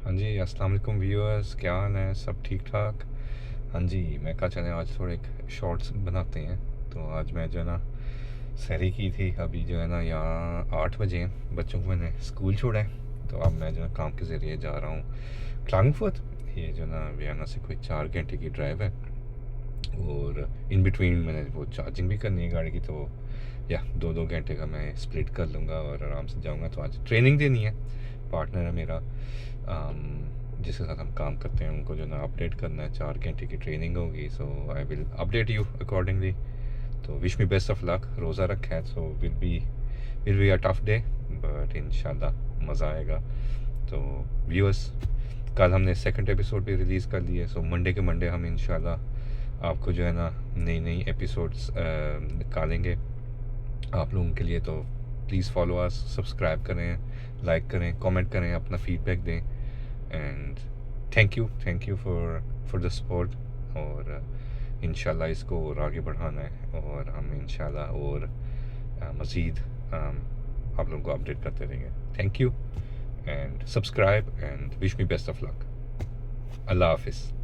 हाँ जी, अस्सलाम वालेकुम व्यूअर्स, क्या हाल है? सब ठीक ठाक? हाँ जी, मैं कहा चलें आज थोड़े एक शॉर्ट्स बनाते हैं। तो आज मैं जो है ना सहरी की थी, अभी जो है ना यहाँ 8 बजे हैं, बच्चों को मैंने स्कूल छोड़ा है। तो अब मैं जो है काम के ज़रिए जा रहा हूँ क्लांगफर्ट। ये जो ना वियना से कोई 4 घंटे की ड्राइव है, और इन बिटवीन मैंने वो चार्जिंग भी करनी है गाड़ी की, तो या 2-2 घंटे का मैं स्प्लिट कर लूँगा और आराम से जाऊँगा। तो आज ट्रेनिंग देनी है, पार्टनर है मेरा जिसके साथ हम काम करते हैं, उनको जो ना अपडेट करना है। 4 घंटे की ट्रेनिंग होगी, so I will update you accordingly. तो wish me best of luck. रोज़ा रखा है, so will be a tough day, but इंशाल्लाह मज़ा आएगा। तो व्यूअर्स, कल हमने सेकंड एपिसोड भी रिलीज़ कर लिए, सो मंडे के मंडे हम इंशाल्लाह आपको जो है ना नई नई एपिसोड्स निकालेंगे आप लोगों के लिए। तो प्लीज़ फॉलो अस, सब्सक्राइब करें, लाइक करें, कमेंट करें, अपना फीडबैक दें। And thank you for the support. और इंशाल्लाह इसको और आगे बढ़ाना है, और हम इंशाल्लाह और मज़ीद आप लोगों को अपडेट करते रहेंगे। Thank you and subscribe and wish me best of luck. अल्लाह हाफिज़।